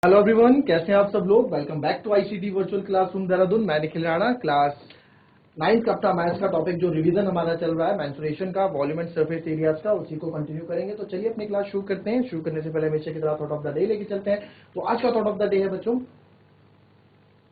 Hello everyone, कैसे हैं आप सब लोग। Welcome back to ICT virtual classroom Dehradun. मैं निखिल राणा, क्लास 9th का मैथ्स का टॉपिक जो रिवीजन हमारा चल रहा है मेंसुरेशन का, वॉल्यूम एंड सरफेस एरियाज का, उसी को कंटिन्यू करेंगे। तो चलिए अपनी क्लास शुरू करते हैं। शुरू करने से पहले हमेशा की तरह थॉट ऑफ द डे लेके चलते हैं। तो आज का थॉट ऑफ द डे है बच्चों,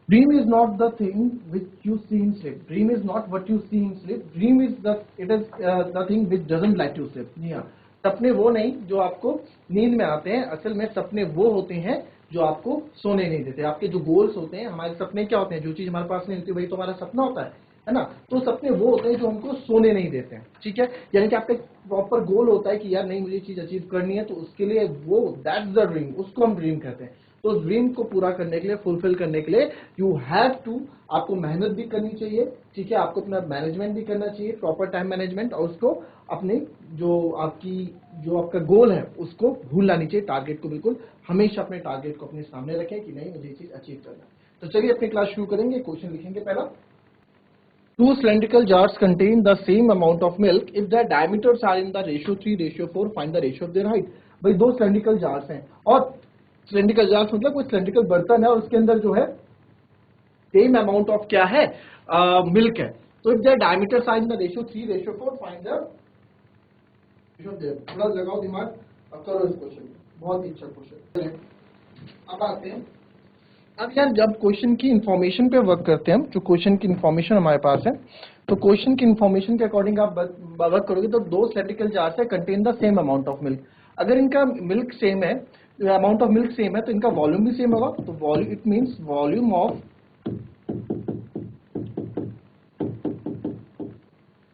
dream is not the thing which you see in sleep. Dream is not what you see in sleep, dream is the thing which doesn't like to sleep. जी हाँ, सपने वो नहीं जो आपको नींद में आते हैं, असल में सपने वो होते हैं जो आपको सोने नहीं देते। आपके जो गोल्स होते हैं, हमारे सपने क्या होते हैं, जो चीज हमारे पास नहीं होती वही तो हमारा सपना होता है ना। तो सपने वो होते हैं जो हमको सोने नहीं देते हैं, ठीक है। यानी कि आपका प्रॉपर गोल होता है कि यार नहीं, मुझे चीज अचीव करनी है, तो उसके लिए वो दैट्स द ड्रीम, उसको हम ड्रीम कहते हैं। तो उस ड्रीम को पूरा करने के लिए, फुलफिल करने के लिए यू हैव टू, आपको मेहनत भी करनी चाहिए, ठीक है। आपको अपना मैनेजमेंट भी करना चाहिए, प्रॉपर टाइम मैनेजमेंट, और उसको अपने जो आपका गोल है उसको भूलना नहीं चाहिए। टारगेट को बिल्कुल हमेशा अपने टारगेट को अपने सामने रखें कि नहीं, मुझे ये चीज अचीव करना है। तो चलिए अपनी क्लास शुरू करेंगे। क्वेश्चन लिखेंगे पहला, two cylindrical jars contain the same amount of milk if their diameters are in the ratio 3:4, find the ratio of their height। भाई दो cylindrical jars हैं, और cylindrical jars मतलब कोई cylindrical बर्तन है और उसके अंदर जो है सेम अमाउंट ऑफ क्या है, मिल्क है। तो if their diameters are in the ratio 3:4, find the ratio of their। थोड़ा लगाओ दिमाग, अब करो इस क्वेश्चन को, बहुत ही अच्छा क्वेश्चन। अब आते हैं, अब यार जब क्वेश्चन की इंफॉर्मेशन पे वर्क करते हैं हम, जो क्वेश्चन की इंफॉर्मेशन हमारे पास है, तो क्वेश्चन की इंफॉर्मेशन के अकॉर्डिंग आप वर्क करोगे। तो दो सिलेंड्रिकल जार्स है, contain the same amount of milk. अगर इनका मिल्क सेम है, अमाउंट ऑफ मिल्क सेम है, तो इनका वॉल्यूम भी सेम होगा। तो volume, it means volume of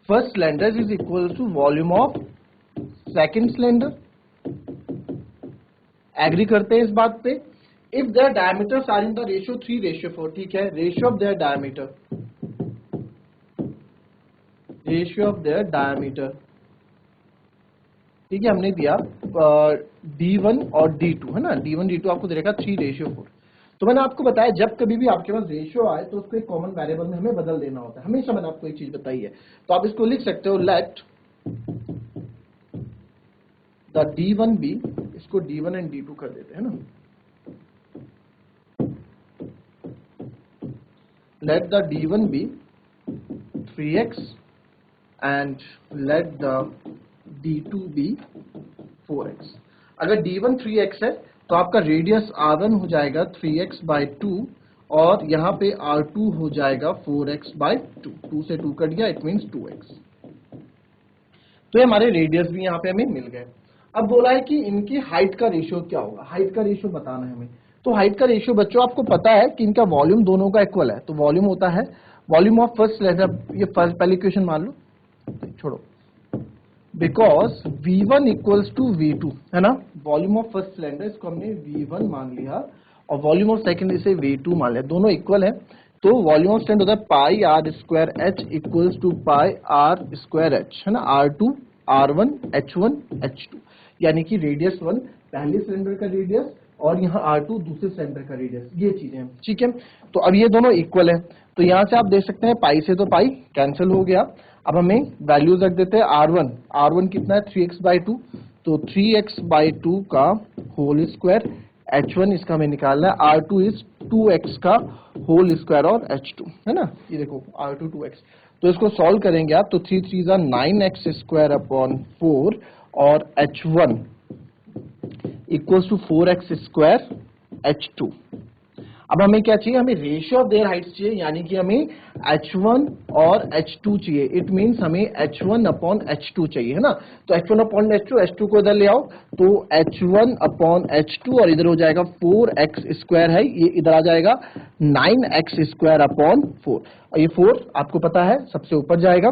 first cylinder is equal to volume of second cylinder. Agree करते हैं इस बात पे। If their diameters are in the ratio 3:4, ठीक है, ratio of their diameter, ratio of their diameter, ठीक है, हमने दिया D1 और D2 है ना। D1 D2 आपको दे रखा 3:4। तो मैंने आपको बताया जब कभी भी आपके पास रेशियो आए तो उसको एक कॉमन वेरिएबल में हमें बदल देना होता है। हमेशा मैंने आपको एक चीज बताई है। तो आप इसको लिख सकते हो, लेट द D1 बी, इसको D1 एंड D2 कर देते हैं ना। Let the D1 be 3x and let the D2 be 4x। अगर D1 3x है तो आपका रेडियस R1 हो जाएगा 3x/2, और यहाँ पे R2 हो जाएगा 4x/2। 2 से 2 कट गया, इट मीन्स 2x। तो ये हमारे रेडियस भी यहाँ पे हमें मिल गए। अब बोला है कि इनकी हाइट का रेशियो क्या होगा, हाइट का रेशियो बताना है हमें। तो हाइट का रेशियो बच्चों आपको पता है कि इनका वॉल्यूम दोनों का इक्वल है। तो वॉल्यूम होता है वॉल्यूम ऑफ फर्स्ट सिलेंडर, ये फर्स्ट पहली इक्वेशन मान लो, छोड़ो, because V1 equals to V2 है ना। वॉल्यूम ऑफ फर्स्ट सिलेंडर, इसको हमने V1 मान लिया, और वॉल्यूम ऑफ सेकेंडरी से V2 मान लिया, दोनों इक्वल है। तो वॉल्यूम ऑफ सिलेंडर होता है pi r square h equals to pi r square h है ना। R2 R1 H1 H2, यानी कि रेडियस 1 पहले सिलेंडर का रेडियस, और यहाँ R2 दूसरे सिलेंडर का रेडियस, ये चीजें हैं, ठीक है। तो अब ये दोनों इक्वल है, तो यहाँ से आप देख सकते हैं पाई से तो पाई कैंसिल हो गया। अब हमें वैल्यूज रख देते हैं। R1 कितना है 3x/2, तो 3x/2 का होल स्क्वायर, H1 इसका हमें निकालना है, R2 इज 2x का होल स्क्वायर, और H2 है ना। ये देखो R2 2x, तो इसको सॉल्व करेंगे आप, तो 3 3 9x स्क्वायर अपॉन 4, और H1 equals to 4x square H2। अब हमें क्या चाहिए, हमें रेशियो ऑफ देयर हाइट्स चाहिए, यानी कि हमें H1 और H2 चाहिए। इट मींस हमें H1 अपॉन H2 चाहिए है ना। तो H1 अपॉन H2 को इधर ले आओ, तो H1 अपॉन H2, और इधर हो जाएगा 4x स्क्वायर है, ये इधर आ जाएगा 9x स्क्वायर अपॉन 4, और ये 4 आपको पता है सबसे ऊपर जाएगा,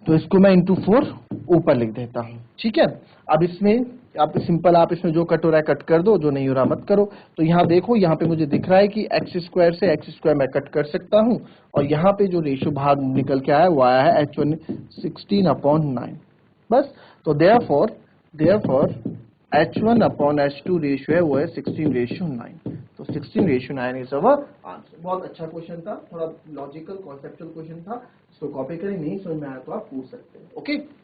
तो इसको मैं इंटू 4 ऊपर लिख देता हूं, ठीक है। अब इसमें आप सिंपल, आप इसमें जो कट हो रहा है कट कर दो, जो नहीं हो रहा मत करो। तो यहाँ देखो, यहाँ पे मुझे दिख रहा है कि एक्स स्क्वायर से एक्स स्क्वायर मैं कट कर सकता हूँ, और यहाँ पे जो रेशियो भाग निकल के आया वो आया है H1 16/9, बस। तो therefore H1 upon H2 ratio है वो है 16:9। तो 16:9 इज अवर आंसर। बहुत अच्छा क्वेश्चन था, थोड़ा लॉजिकल कॉन्सेप्चुअल क्वेश्चन था। इसको कॉपी करें, नहीं समझ में आया तो आप पूछ सकते हैं, ओके।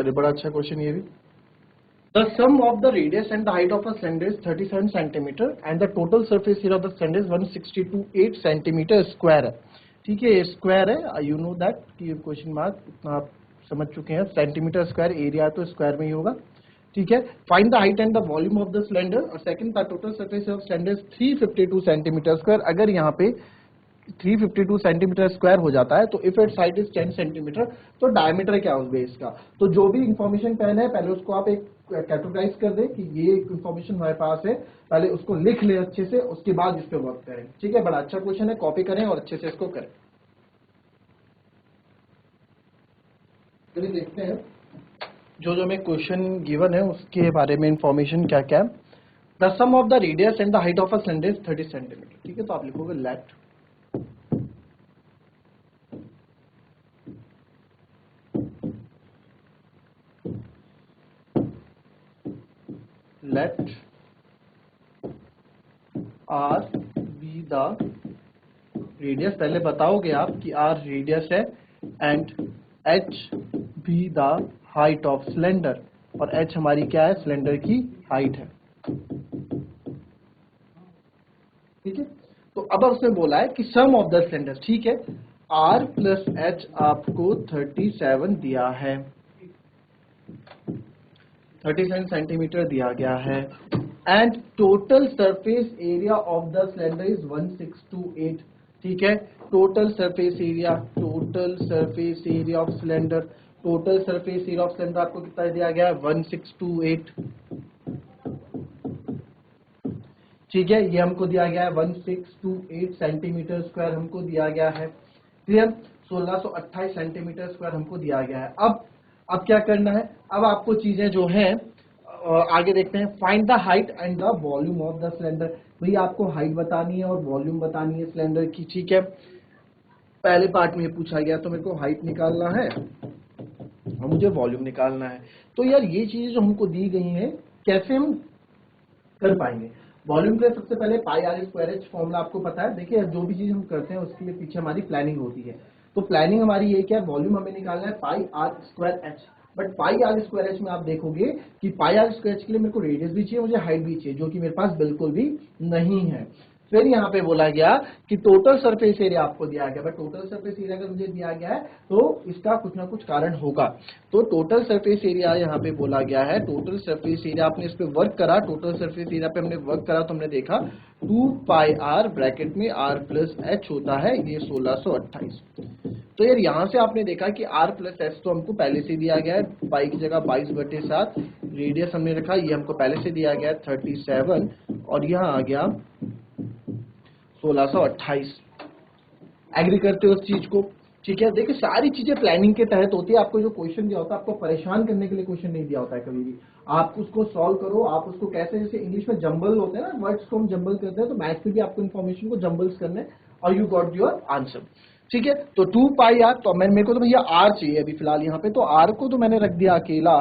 चलिए बड़ा अच्छा क्वेश्चन ये भी। The sum of the radius and the height of a cylinder is 37 centimeter and the total surface area of the cylinder is 162.8 centimeter square है। ठीक है, ये स्क्वायर है, यू नो दैट कि ये क्वेश्चन मार्क इतना आप समझ चुके हैं। सेंटीमीटर स्क्वायर एरिया तो स्क्वायर में ही होगा। ठीक है, find the height and the volume of the cylinder और second the total surface of cylinder 352 centimetre square. अगर यहाँ पे 352 सेंटीमीटर स्क्वायर हो जाता है तो if it's height is 10 centimetre तो डायमीटर क्या उस बेस का। तो जो भी इंफॉर्मेशन पहले है पहले उसको आप एक कैटेगराइज कर दे कि ये इंफॉर्मेशन हमारे पास है, पहले उसको लिख ले अच्छे से, उसके बाद इस पे वर्क करें। ठीक है, बड़ा अच्छा क्वेश्चन है, कॉपी करें और अच्छे से इसको करें। चलिए देखते हैं जो जो हमें क्वेश्चन गिवन है उसके बारे में इंफॉर्मेशन क्या क्या है। The sum of the radius and the height of a cylinder is 30 centimetre. ठीक है, तो आप लिखोगे let R be the radius, पहले बताओगे आप कि R रेडियस है and H be the height of cylinder, और H हमारी क्या है, सिलेंडर की हाइट है। ठीक है, तो अब उसने बोला है कि सम ऑफ द सिलेंडर। ठीक है, R प्लस H आपको 37 दिया है, 37 सेंटीमीटर दिया गया है and total surface area of the cylinder is 1628। ठीक है, total surface area of cylinder, total surface area of cylinder आपको कितना दिया गया है, 1628। ठीक है, ये हमको दिया गया है 1628 सेंटीमीटर स्क्वायर हमको दिया गया है। क्लियर, 1628 सेंटीमीटर स्क्वायर हमको दिया गया है। अब क्या करना है, अब आपको चीजें जो हैं आगे देखते हैं। Find the height and the volume of the cylinder. भाई आपको हाइट बतानी है और वॉल्यूम बतानी है सिलेंडर की। ठीक है, पहले पार्ट में पूछा गया तो मेरे को हाइट निकालना है और मुझे वॉल्यूम निकालना है। तो यार ये चीजें जो हमको दी गई हैं कैसे हम कर पाएंगे। वॉल्यूम के लिए सबसे पहले पाई आर स्क्वायर एच फॉर्मूला आपको पता है। देखिए जो भी चीज हम करते हैं उसके लिए पीछे हमारी प्लानिंग होती है। तो प्लानिंग हमारी ये क्या है, वॉल्यूम हमें निकालना है pi r square h. But pi r square h में आप देखोगे कि पाई आर स्क्वायर एच के लिए मेरे को रेडियस भी चाहिए, मुझे हाइट भी चाहिए, जो कि मेरे पास बिल्कुल भी नहीं है। फिर यहाँ पे बोला गया कि टोटल सरफेस एरिया आपको दिया गया, बट टोटल सरफेस एरिया अगर मुझे दिया गया है तो इसका कुछ ना कुछ कारण होगा। तो टोटल सरफेस एरिया यहाँ पे बोला गया है, टोटल सरफेस एरिया आपने इस पे वर्क करा, टोटल सरफेस एरिया पे हमने वर्क करा तो हमने देखा 2 पाई आर ब्रैकेट में आर प्लस एच होता है, ये 1628। तो यार यहाँ से आपने देखा कि आर प्लस एच तो हमको पहले से दिया गया है, पाई की जगह 22/7, रेडियस हमने रखा, ये हमको पहले से दिया गया है 37 और यहाँ आ गया 1628। एग्री करते हो उस चीज को। ठीक है, देखिए सारी चीजें प्लानिंग के तहत होती है। आपको जो क्वेश्चन दिया होता है आपको परेशान करने के लिए क्वेश्चन नहीं दिया होता है कभी भी। आप उसको सॉल्व करो, आप उसको कैसे, जैसे इंग्लिश में जंबल होते हैं ना, वर्ड्स को हम जंबल करते हैं, तो मैथ्स में भी आपको इन्फॉर्मेशन को जंबल्स करने और यू गॉट योर आंसर। ठीक है, तो 2 पाई आर, तो मेरे को तो भैया आर चाहिए अभी फिलहाल यहाँ पे, तो आर को तो मैंने रख दिया अकेला,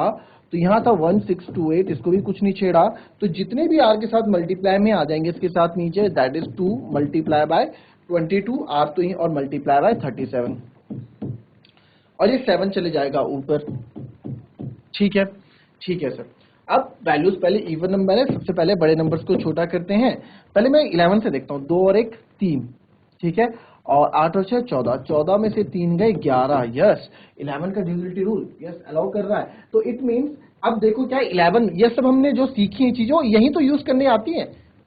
तो यहाँ था 1628, इसको भी कुछ नहीं छेड़ा, तो जितने भी आर के साथ मल्टीप्लाई में आ जाएंगे इसके साथ नीचे, that is 2 multiply by 22 R तो ही, और मल्टीप्लाई बाय 37 और ये 7 चले जाएगा ऊपर। ठीक है, ठीक है सर। अब वैल्यूज पहले इवन नंबर है, सबसे पहले बड़े नंबर्स को छोटा करते हैं। पहले मैं 11 से देखता हूँ, 2 और 1 3, ठीक है, और 8 और 6 14, 14 में से 3 गए 11, यस 11 का डिविजिबिलिटी रूल यस अलाउ कर रहा है। तो इट मींस अब देखो क्या 11, ये सब हमने जो सीखी है चीजों यही तो यूज करने आती है।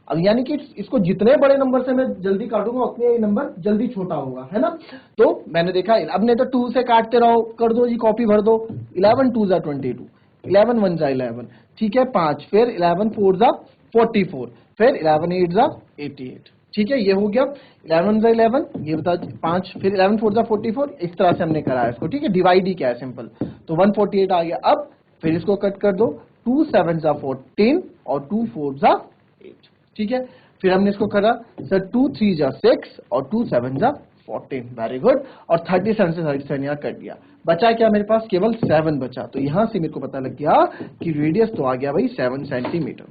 अब यानी कि इसको जितने बड़े नंबर से मैं जल्दी काटूंगा उतने ये नंबर जल्दी छोटा होगा, है ना। तो मैंने देखा, अब नहीं तो 2 से काटते रहो, कर दो जी कॉपी भर दो, 11 2 जा 22, 11 1 जा 11, ठीक है 5, फिर 11 4 जा 44, फिर 11 8 जा 88, ठीक है, ये हो गया 11 जा 11, ये बता 5, फिर 11 4 जा 44, इस तरह से हमने करा है इसको, ठीक है, डिवाइड ही क्या है सिंपल, तो 148 आ गया। अब फिर इसको कट कर दो, 2 7 जा 14 और 2 4 जा 8, ठीक है, फिर हमने इसको करा सर 2 3 जा 6 और 2 7 जा 14, वेरी गुड, और 37 से 37 यहाँ कट दिया, बचा क्या मेरे पास, केवल 7 बचा। तो यहां से मेरे को पता लग गया कि रेडियस तो आ गया भाई 7 सेंटीमीटर,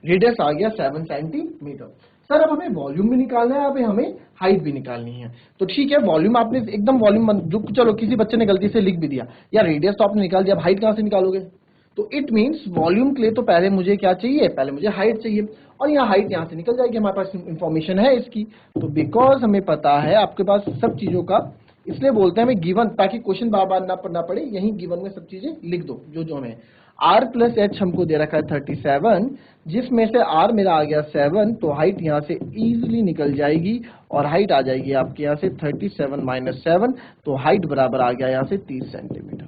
रेडियस आ गया 7 सेंटीमीटर। सर अब हमें वॉल्यूम भी निकालना है, अब हमें हाइट भी निकालनी है। तो ठीक है, वॉल्यूम आपने एकदम वॉल्यूम जो, चलो किसी बच्चे ने गलती से लिख भी दिया या रेडियस तो आपने निकाल दिया, अब हाइट कहां से निकालोगे? तो इट मींस वॉल्यूम के लिए तो पहले मुझे क्या चाहिए, पहले मुझे हाइट चाहिए, और यहाँ हाइट यहाँ से निकल जाएगी, हमारे पास इंफॉर्मेशन है इसकी। तो बिकॉज हमें पता है आपके पास सब चीजों का, इसलिए बोलते हैं हमें गिवन, ताकि क्वेश्चन बार बार ना पढ़ना पड़े, यही गिवन में सब चीजें लिख दो जो जो हमें। r प्लस एच हमको दे रखा है 37, जिसमें से r मेरा आ गया 7, तो हाइट यहाँ से इजीली निकल जाएगी और हाइट आ जाएगी आपके यहाँ से 37 माइनस 7, तो हाइट बराबर आ गया यहाँ से 30 सेंटीमीटर।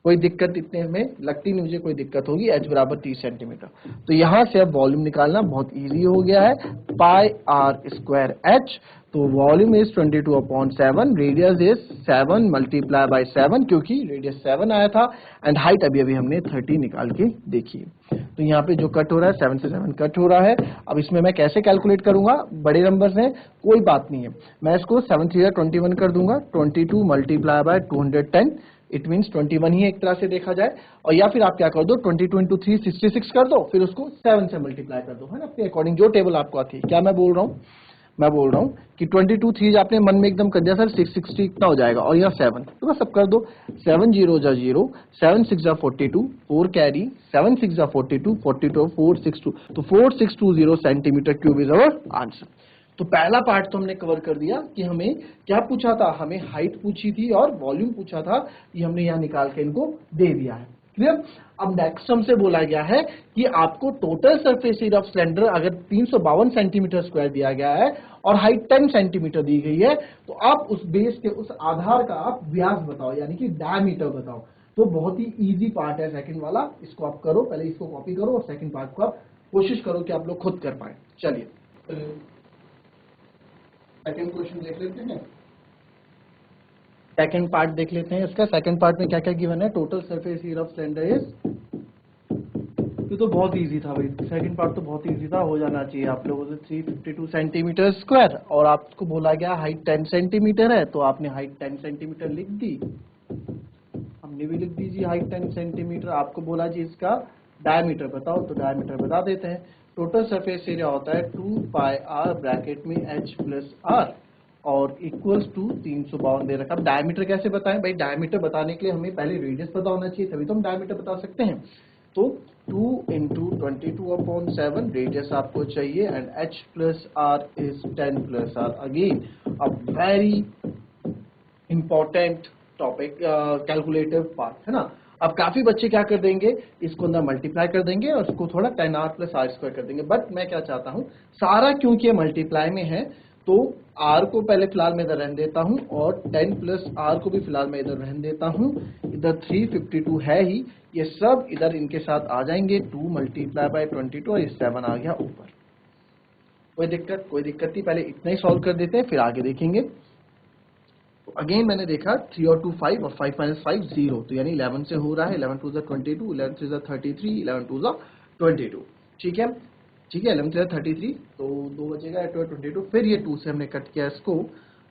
कोई दिक्कत इतने में लगती नहीं मुझे, कोई दिक्कत होगी, h बराबर 30 सेंटीमीटर। तो यहां से अब वॉल्यूम निकालना बहुत इजी हो गया है, पाई आर स्क्वायर एच। तो volume is 22/7, radius is 7 multiply by 7, क्योंकि रेडियस 7 आया था, एंड हाइट अभी अभी हमने 30 निकाल के देखी। तो यहाँ पे जो कट हो रहा है 7 से 7 कट हो रहा है। अब इसमें मैं कैसे कैलकुलेट करूंगा, बड़े नंबर्स हैं कोई बात नहीं है, मैं इसको 7 3 21 कर दूंगा, 22 मल्टीप्लाई बाय 210, इट मीन्स 21 ही एक तरह से देखा जाए। और या फिर आप क्या कर दो, 22 into 3 66 कर दो, फिर उसको 7 से मल्टीप्लाई कर दो, है ना, अपने अकॉर्डिंग जो टेबल आपको आती है। क्या मैं बोल रहा हूँ, मैं बोल रहा हूँ कि 22 3 आपने मन में एकदम कर दिया सर 660 कितना हो जाएगा, और यहाँ 7, तो बस सब कर दो, 7 0 जा 0, 7 6 जा 42, 4 कैरी, 7 6 जा 42, 42 462, तो 4620 centimetre cube is our answer. तो पहला पार्ट तो हमने कवर कर दिया कि हमें क्या पूछा था, हमें हाइट पूछी थी और वॉल्यूम पूछा था, ये हमने यहाँ निकाल के इनको दे दिया है। क्लियर? अब नेक्स्ट हमसे बोला गया है कि आपको total surface area of cylinder अगर 352 सेंटीमीटर स्क्वायर दिया गया है और हाइट 10 सेंटीमीटर दी गई है, तो आप उस बेस के उस आधार का आप व्यास बताओ, यानी कि डायमीटर बताओ। तो बहुत ही इजी पार्ट है सेकंड वाला, इसको आप करो, पहले इसको कॉपी करो और सेकंड पार्ट को आप कोशिश करो कि आप लोग खुद कर पाए। चलिए सेकंड क्वेश्चन देख लेते हैं, सेकंड पार्ट देख लेते हैं इसका। सेकंड पार्ट में क्या क्या गिवन है, total surface area of cylinder is, ये तो बहुत इजी था भाई, सेकंड पार्ट तो बहुत इजी था, हो जाना चाहिए आप लोगों से, 352 सेंटीमीटर स्क्वायर, और आपको बोला गया हाइट 10 सेंटीमीटर है, तो आपने हाइट 10 सेंटीमीटर लिख दी, हमने भी लिख दीजिए हाइट 10 सेंटीमीटर। आपको बोला जी इसका डायमीटर बताओ, तो डायमीटर बता देते हैं। टोटल सरफेस एरिया होता है 2 पाई आर ब्रैकेट में h प्लस आर और इक्वल्स टू 352 दे रखा। अब डायमीटर कैसे बताएं भाई, डायमीटर बताने के लिए हमें पहले रेडियस पता होना चाहिए, तभी तो हम डायमीटर बता सकते हैं। तो 2 into 22/7 रेडियस आपको चाहिए, and h plus R is 10 plus R. Again a very important topic, calculative part, है ना। अब काफी बच्चे क्या कर देंगे, इसको अंदर मल्टीप्लाई कर देंगे और इसको थोड़ा 10r प्लस आर स्क्वायर कर देंगे, बट मैं क्या चाहता हूं, सारा क्योंकि ये मल्टीप्लाई में है तो r को पहले फिलहाल मैं इधर रहने देता हूं और 10 प्लस r को भी फिलहाल मैं इधर रहने देता हूं। इधर 352 है ही, ये सब इधर इनके साथ आ जाएंगे, 2 मल्टीप्लाई बाय 22 और ये 7 आ गया ऊपर। कोई दिक्कत नहीं, पहले इतना ही सॉल्व कर देते हैं फिर आगे देखेंगे। तो अगेन मैंने देखा 3 और 2 5 और 5 माइनस 5 0, तो यानी 11 से हो रहा है, 11 2 22, 11 3 33, 11 2 22, ठीक है, ठीक है, 11 3 33, तो 2 बचेगा, 2 22, फिर ये 2 से हमने कट किया इसको,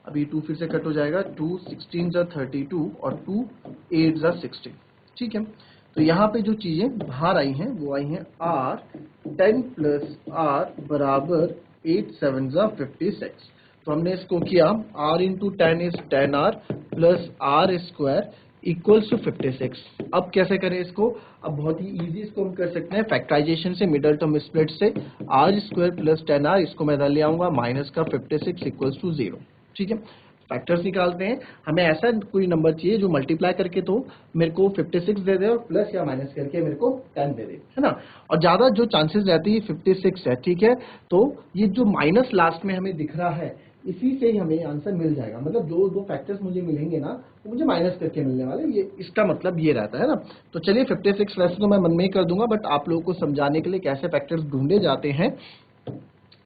अभी 2 फिर से कट हो जाएगा, 2 16 32 और 2 8 16, ठीक है। तो यहाँ पे जो चीजें बाहर आई हैं वो आई हैं r 10 प्लस आर बराबर 8 7 56। तो हमने इसको किया r into 10 is 10r plus R square equals to 56। अब कैसे करें इसको, अब बहुत ही इजी इसको हम कर सकते हैं फैक्टराइजेशन से, मिडल टर्म स्प्लिट से, आर स्क्वायर प्लस 10r, इसको मैं इधर ले आऊंगा, माइनस का 56 इक्वल्स टू 0, ठीक है। फैक्टर्स निकालते हैं, हमें ऐसा कोई नंबर चाहिए जो मल्टीप्लाई करके तो मेरे को 56 दे दे और प्लस या माइनस करके मेरे को 10 दे दे, है ना। और ज्यादा जो चांसेस रहती है 56 है, ठीक है। तो ये जो माइनस लास्ट में हमें दिख रहा है, इसी से ही हमें आंसर मिल जाएगा, मतलब जो दो फैक्टर्स मुझे मिलेंगे ना वो मुझे माइनस करके मिलने वाले, ये इसका मतलब ये रहता है ना। तो चलिए 56 वैसे तो मैं मन में ही कर दूंगा, बट आप लोगों को समझाने के लिए कैसे फैक्टर्स ढूंढे जाते हैं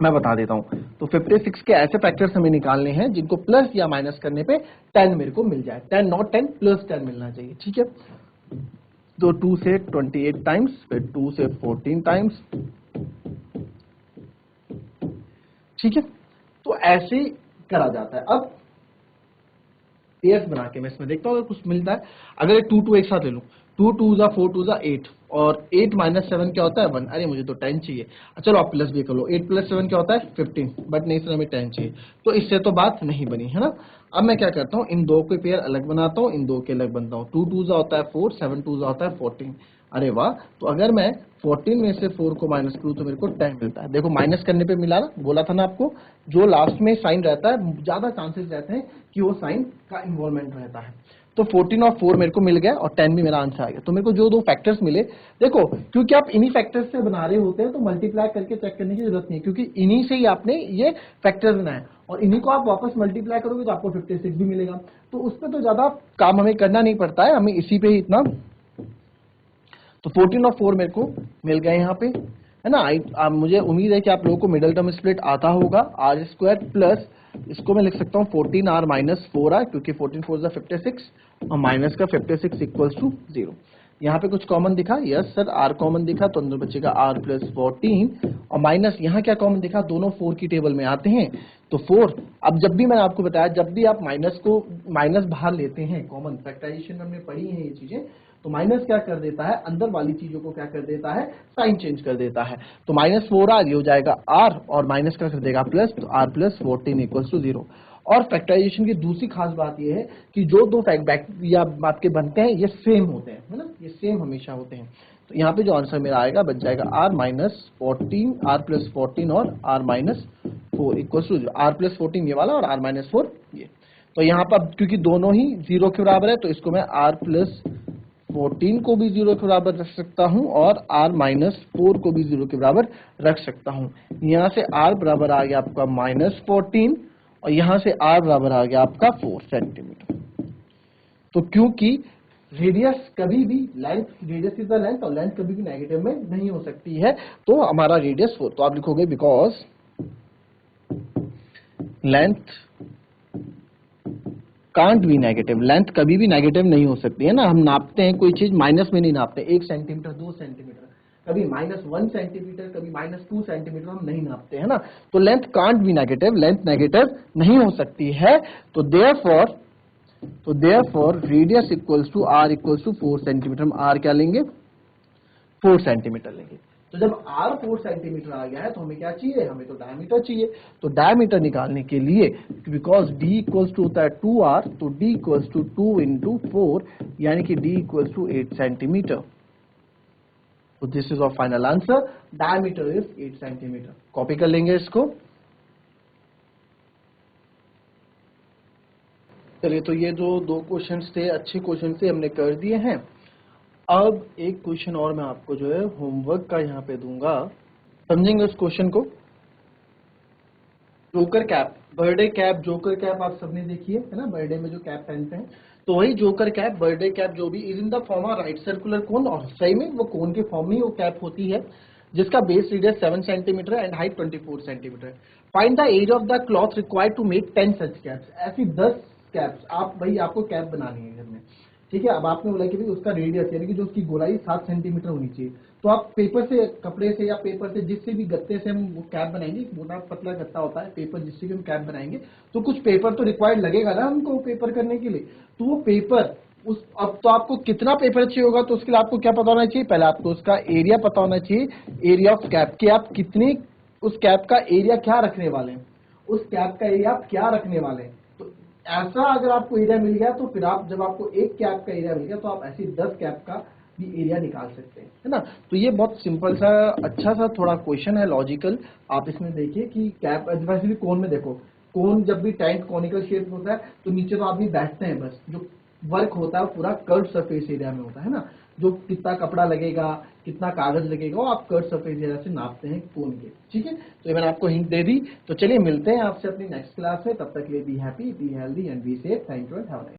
मैं बता देता हूं। तो 56 के ऐसे फैक्टर्स हमें निकालने हैं जिनको प्लस या माइनस करने पे 10 मेरे को मिल जाए, 10 नॉट 10 प्लस 10 मिलना चाहिए, ठीक है। तो 2 से 28 टाइम्स, फिर 2 से 14 टाइम्स, ठीक है। तो ऐसे करा जाता है। अब पेयर्स बना के मैं इसमें देखता हूँ अगर कुछ मिलता है। अगर 2 एक साथ ले लूँ, 2 2 जा 4 2 जा 8 और 8 माइनस 7 क्या होता है 1। अरे मुझे तो 10 चाहिए। चलो आप प्लस भी कर लो, 8 प्लस 7 क्या होता है 15, बट नहीं सर हमें 10 चाहिए, तो इससे तो बात नहीं बनी है ना। अब मैं क्या करता हूँ, इन दो के पेयर अलग बनाता हूँ, इन दो के अलग बनता हूँ। 2 2 जा होता है 4, 7 2 जा होता है 14। अरे वाह, तो अगर मैं 14 में से 4 को माइनस करूँ तो मेरे को 10 मिलता है। देखो माइनस करने पे मिला ना, बोला था ना आपको, जो लास्ट में साइन रहता है ज्यादा चांसेस रहते हैं कि वो साइन का इन्वॉल्वमेंट रहता है। तो 14 और 4 मेरे को मिल गया और 10 भी मेरा आंसर आ गया। तो मेरे को जो दो फैक्टर्स मिले, देखो क्योंकि आप इन्हीं फैक्टर्स से बना रहे होते हैं तो मल्टीप्लाई करके चेक करने की जरूरत नहीं है, क्योंकि इन्हीं से ही आपने ये फैक्टर्स बनाए और इन्हीं को आप वापस मल्टीप्लाई करोगे तो आपको 56 भी मिलेगा। तो उस पर तो ज्यादा काम हमें करना नहीं पड़ता है, हमें इसी पे ही इतना। तो 14 और 4 मेरे को मिल गए यहाँ पे, है ना। मुझे उम्मीद है कि आप लोगों को मिडल टर्म स्प्लिट आता होगा। आर स्क्वायर प्लस इसको मैं लिख सकता हूँ 14 आर माइनस 4 आर, क्योंकि 14 4 56 और माइनस का 56 इक्वल्स टू 0। यहाँ पे कुछ कॉमन दिखा, यस सर आर कॉमन दिखा, तो अंदर बचेगा आर प्लस 14 और माइनस यहाँ क्या कॉमन दिखा, दोनों 4 की टेबल में आते हैं तो 4। अब जब भी मैंने आपको बताया, जब भी आप माइनस बाहर लेते हैं कॉमन, फैक्टराइजेशन में हमने पढ़ी है ये चीजें, तो माइनस क्या कर देता है, अंदर वाली चीजों को क्या कर देता है, साइन चेंज कर देता है। तो माइनस 4 आर ये हो जाएगा आर और माइनस क्या कर देगा प्लस, तो आर प्लस 14 इक्वल्स टू 0। और फैक्टराइजेशन की दूसरी खास बात यह है कि जो दो या आपके बनते हैं ये सेम होते हैं, है ना, ये सेम हमेशा होते हैं। तो यहाँ पे जो आंसर मेरा आएगा बच जाएगा आर माइनस 14, आर प्लस 14 और R minus 4 equals to 0। R plus 14 ये वाला और आर माइनस 4 ये। तो यहाँ पर क्योंकि दोनों ही 0 के बराबर है तो इसको मैं आर प्लस 14 को भी 0 के बराबर रख सकता हूं और r माइनस 4 को भी 0 के बराबर रख सकता हूं। यहां से r बराबर आ गया आपका माइनस 14 और यहां से r बराबर आ गया आपका 4 सेंटीमीटर। तो क्योंकि रेडियस कभी भी length, radius is the length और लेंथ कभी भी नेगेटिव में नहीं हो सकती है, तो हमारा रेडियस 4। तो आप लिखोगे because length can't be negative, length कभी भी नेगेटिव नहीं हो सकती है ना। हम नापते हैं कोई चीज माइनस में नहीं नापते, 1 सेंटीमीटर 2 सेंटीमीटर, कभी -1 सेंटीमीटर, कभी -2 सेंटीमीटर हम नहीं नापते है ना। तो length can't be negative, length नेगेटिव नहीं हो सकती है। तो therefore radius equals to R equals to 4 centimetre. हम आर क्या लेंगे, 4 सेंटीमीटर लेंगे। तो जब r 4 सेंटीमीटर आ गया है तो हमें क्या चाहिए, हमें तो डायमीटर चाहिए। तो डायमीटर निकालने के लिए, बिकॉज d इक्वल्स टू होता है 2r, तो d इक्वल्स टू 2 इंटू 4 यानी कि d इक्वल्स टू 8 सेंटीमीटर। तो this is our final answer, diameter is 8 centimetre. Copy कर लेंगे इसको। चलिए, तो ये जो दो क्वेश्चंस थे अच्छे क्वेश्चन थे, हमने कर दिए हैं। अब एक क्वेश्चन और मैं आपको जो है होमवर्क का यहाँ पे दूंगा, समझेंगे उस क्वेश्चन को। Joker cap, birthday cap, joker cap आप सबने देखी है ना, बर्थडे में जो कैप पहनते हैं, तो वही जोकर कैप, बर्थडे कैप जो भी is in the form of right circular cone, और सही में वो कोन के फॉर्म में वो कैप होती है, जिसका base radius 7 centimetre and height 24 centimetre. Find the edge of the cloth required to make 10 such caps. ऐसी 10 कैप्स आप भाई आपको कैप बनानी है घर में, ठीक है। अब आपने बोला कि भाई उसका रेडियस यानी कि जो उसकी गोलाई 7 सेंटीमीटर होनी चाहिए, तो आप पेपर से, कपड़े से या पेपर से, जिससे भी गत्ते से हम वो कैप बनाएंगे, मोटा पतला गत्ता होता है पेपर, जिससे भी हम कैप बनाएंगे, तो कुछ पेपर तो रिक्वायर्ड लगेगा ना हमको पेपर करने के लिए। तो वो पेपर उस, अब तो आपको कितना पेपर चाहिए होगा, तो उसके लिए आपको क्या पता होना चाहिए, पहले आपको उसका एरिया पता होना चाहिए, एरिया ऑफ कैप, कि आप कितनी उस कैप का एरिया क्या रखने वाले हैं, उस कैप का एरिया आप क्या रखने वाले हैं। तो ऐसा अगर आपको एरिया मिल गया तो फिर आप, जब आपको एक कैप का एरिया मिल गया तो आप ऐसी 10 कैप का भी एरिया निकाल सकते हैं, है ना। तो ये बहुत सिंपल सा अच्छा सा थोड़ा क्वेश्चन है, लॉजिकल। आप इसमें देखिए कि कैप, वैसे भी कोन में देखो, कोन जब भी टैंक कॉनिकल शेप होता है तो नीचे तो आदमी बैठते हैं, बस जो वर्क होता है वो पूरा कर्व सरफेस एरिया में होता है ना। जो कितना कपड़ा लगेगा, कितना कागज लगेगा, वो आप कर्व सरफेस एरिया से नापते हैं कोन के, ठीक है। तो ये मैंने आपको हिंट दे दी। तो चलिए मिलते हैं आपसे अपनी नेक्स्ट क्लास में, तब तक के लिए be happy, be healthy and be safe. Thank you and have a nice day.